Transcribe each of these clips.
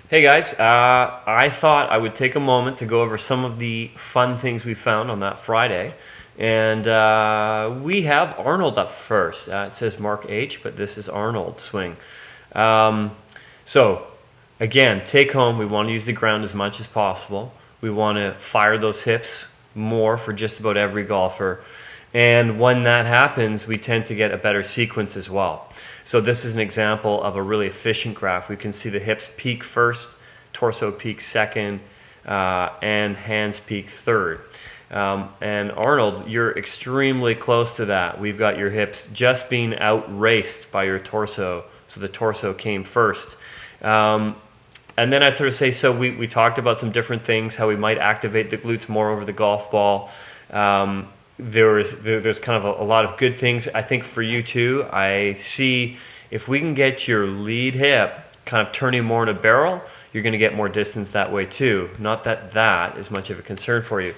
Hey guys, I thought I would take a moment to go over some of the fun things we found on that Friday. And we have Arnold up first. It says Mark H, but this is Arnold swing. Um, so, again, take home, we want to use the ground as much as possible. We want to fire those hips more for just about every golfer. And when that happens, we tend to get a better sequence as well. So this is an example of a really efficient graph. We can see the hips peak first, torso peak second, and hands peak third. And Arnold, you're extremely close to that. We've got your hips just being outraced by your torso. So the torso came first. And then I'd sort of say, so we talked about some different things, how we might activate the glutes more over the golf ball. There's kind of a lot of good things. I think for you too, I see if we can get your lead hip kind of turning more in a barrel, you're going to get more distance that way too. Not that that is much of a concern for you.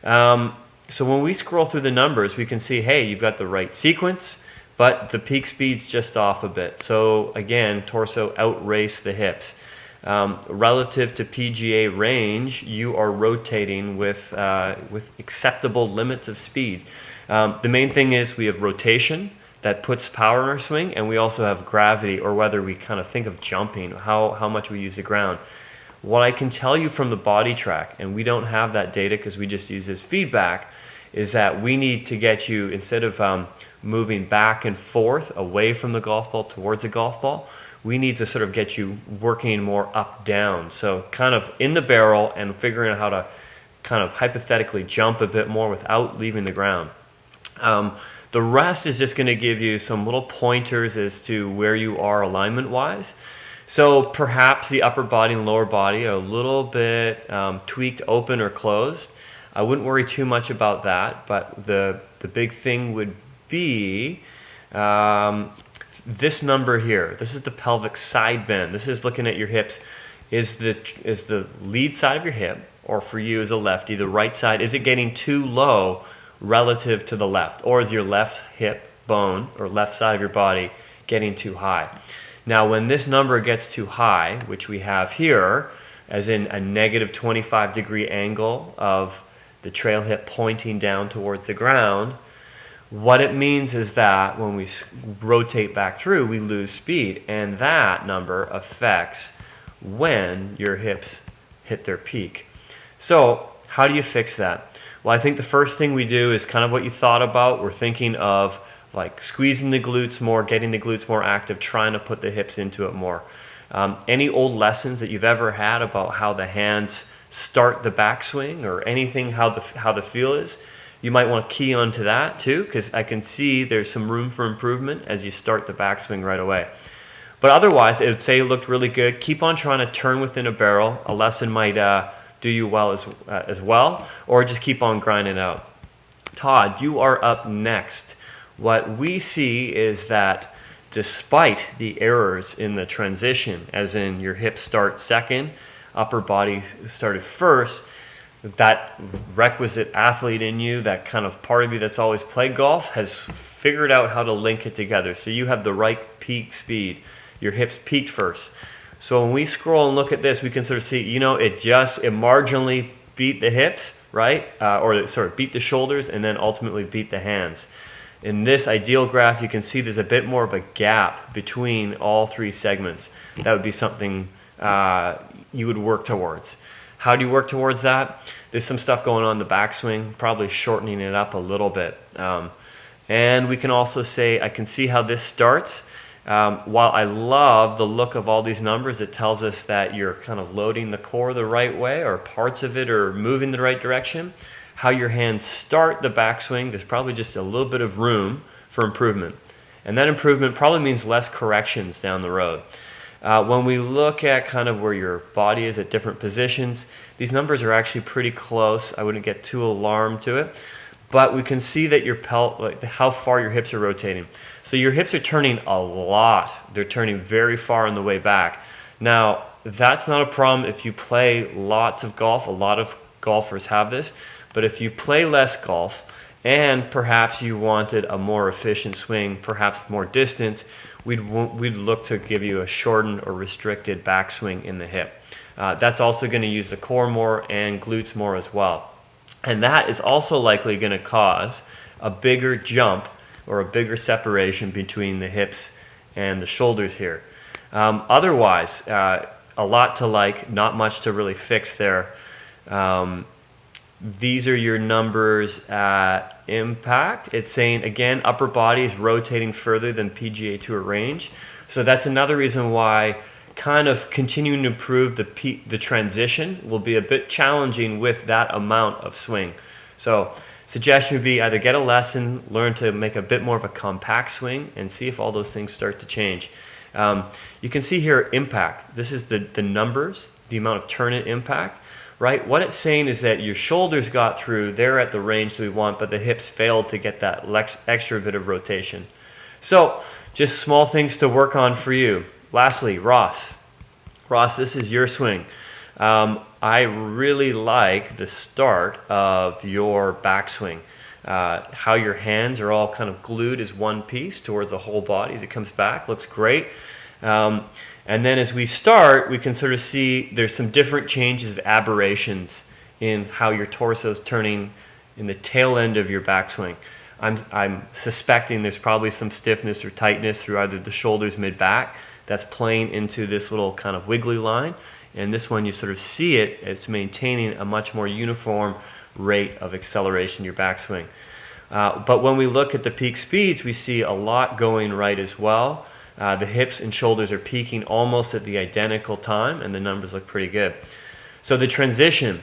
So when we scroll through the numbers, we can see, hey, you've got the right sequence, but the peak speed's just off a bit. So again, torso outrace the hips. Relative to PGA range, you are rotating with acceptable limits of speed. The main thing is we have rotation that puts power in our swing, and we also have gravity, or whether we kind of think of jumping, how much we use the ground. What I can tell you from the body track, and we don't have that data because we just use this feedback, is that we need to get you, instead of moving back and forth away from the golf ball towards the golf ball, we need to sort of get you working more up-down. So kind of in the barrel and figuring out how to kind of hypothetically jump a bit more without leaving the ground. The rest is just going to give you some little pointers as to where you are alignment-wise. So perhaps the upper body and lower body are a little bit tweaked open or closed. I wouldn't worry too much about that, but the big thing would be this number here. This is the pelvic side bend. This is looking at your hips. Is the lead side of your hip, or for you as a lefty, the right side, is it getting too low relative to the left? Or is your left hip bone, or left side of your body, getting too high? Now, when this number gets too high, which we have here, as in a negative 25-degree angle of the trail hip pointing down towards the ground, what it means is that when we rotate back through, we lose speed, and that number affects when your hips hit their peak. So how do you fix that? Well, I think the first thing we do is kind of what you thought about. We're thinking of like squeezing the glutes more, getting the glutes more active, trying to put the hips into it more. Any old lessons that you've ever had about how the hands start the backswing, or anything, how the feel is, you might want to key onto that too, because I can see there's some room for improvement as you start the backswing right away. But otherwise, it would say it looked really good. Keep on trying to turn within a barrel. A lesson might do you well as well, or just keep on grinding out. Todd, you are up next. What we see is that despite the errors in the transition, as in your hips start second, upper body started first, that requisite athlete in you, that kind of part of you that's always played golf, has figured out how to link it together. So you have the right peak speed. Your hips peaked first. So when we scroll and look at this, we can sort of see, it marginally beat the hips, right? Beat the shoulders, and then ultimately beat the hands. In this ideal graph, you can see there's a bit more of a gap between all three segments. That would be something you would work towards. How do you work towards that? There's some stuff going on in the backswing, probably shortening it up a little bit. And we can also say, I can see how this starts. While I love the look of all these numbers, it tells us that you're kind of loading the core the right way, or parts of it are moving the right direction. How your hands start the backswing, there's probably just a little bit of room for improvement. And that improvement probably means less corrections down the road. When we look at kind of where your body is at different positions, these numbers are actually pretty close. I wouldn't get too alarmed to it. But we can see that how far your hips are rotating. So your hips are turning a lot. They're turning very far on the way back. Now, that's not a problem if you play lots of golf. A lot of golfers have this. But if you play less golf, and perhaps you wanted a more efficient swing, perhaps more distance, we'd look to give you a shortened or restricted backswing in the hip. That's also going to use the core more and glutes more as well. And that is also likely going to cause a bigger jump or a bigger separation between the hips and the shoulders here. Otherwise, a lot to like, not much to really fix there. These are your numbers at impact. It's saying, again, upper body is rotating further than PGA Tour range. So that's another reason why kind of continuing to improve the transition will be a bit challenging with that amount of swing. So suggestion would be either get a lesson, learn to make a bit more of a compact swing, and see if all those things start to change. You can see here impact. This is the numbers, the amount of turn and impact, right? What it's saying is that your shoulders got through, they're at the range that we want, but the hips failed to get that extra bit of rotation. So just small things to work on for you. Lastly, Ross. Ross, this is your swing. I really like the start of your backswing. How your hands are all kind of glued as one piece towards the whole body as it comes back. Looks great. And then as we start, we can sort of see there's some different changes of aberrations in how your torso is turning in the tail end of your backswing. I'm suspecting there's probably some stiffness or tightness through either the shoulders, mid-back, that's playing into this little kind of wiggly line. And this one, you sort of see it, it's maintaining a much more uniform rate of acceleration in your backswing. But when we look at the peak speeds, we see a lot going right as well. The hips and shoulders are peaking almost at the identical time, and the numbers look pretty good. So the transition,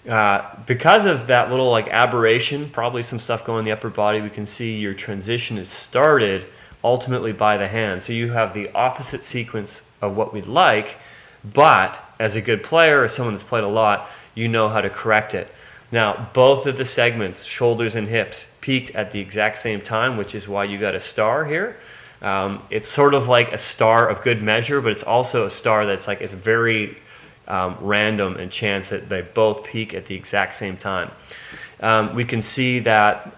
because of that little like aberration, probably some stuff going in the upper body, we can see your transition is started ultimately by the hand. So you have the opposite sequence of what we'd like, but as a good player or someone that's played a lot, you know how to correct it. Now, both of the segments, shoulders and hips, peaked at the exact same time, which is why you got a star here. It's sort of like a star of good measure, but it's also a star that's like, it's very random and chance that they both peak at the exact same time. We can see that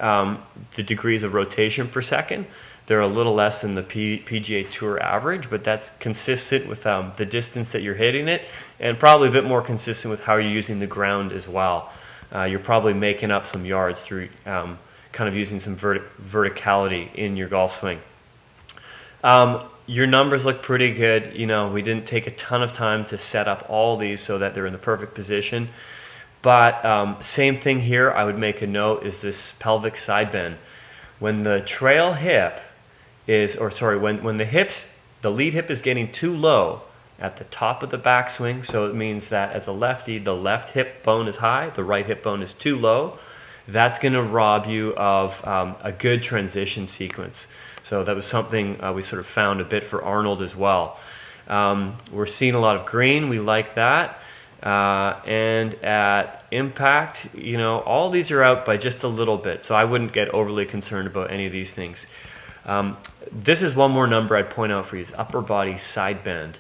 the degrees of rotation per second, they're a little less than the PGA Tour average, but that's consistent with the distance that you're hitting it, and probably a bit more consistent with how you're using the ground as well. You're probably making up some yards through kind of using some verticality in your golf swing. Your numbers look pretty good. You know, we didn't take a ton of time to set up all these so that they're in the perfect position. But same thing here, I would make a note, is this pelvic side bend. When the trail hip is, or sorry, when the lead hip is getting too low at the top of the backswing, so it means that as a lefty, the left hip bone is high, the right hip bone is too low, that's going to rob you of a good transition sequence. So that was something we sort of found a bit for Arnold as well. We're seeing a lot of green, we like that. And at impact, you know, all these are out by just a little bit, so I wouldn't get overly concerned about any of these things. This is one more number I'd point out for you, is upper body side bend.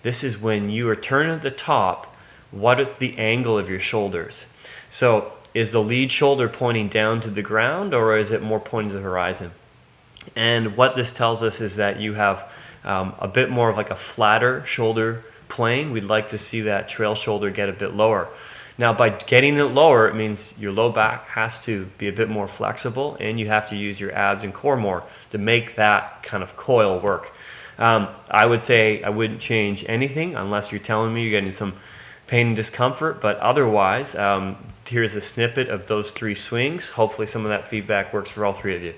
This is when you are turning at the top, what is the angle of your shoulders? So is the lead shoulder pointing down to the ground, or is it more pointing to the horizon? And what this tells us is that you have a bit more of like a flatter shoulder plane. We'd like to see that trail shoulder get a bit lower. Now, by getting it lower, it means your low back has to be a bit more flexible, and you have to use your abs and core more to make that kind of coil work. I would say I wouldn't change anything unless you're telling me you're getting some pain and discomfort, but otherwise, here's a snippet of those 3 swings. Hopefully some of that feedback works for all 3 of you.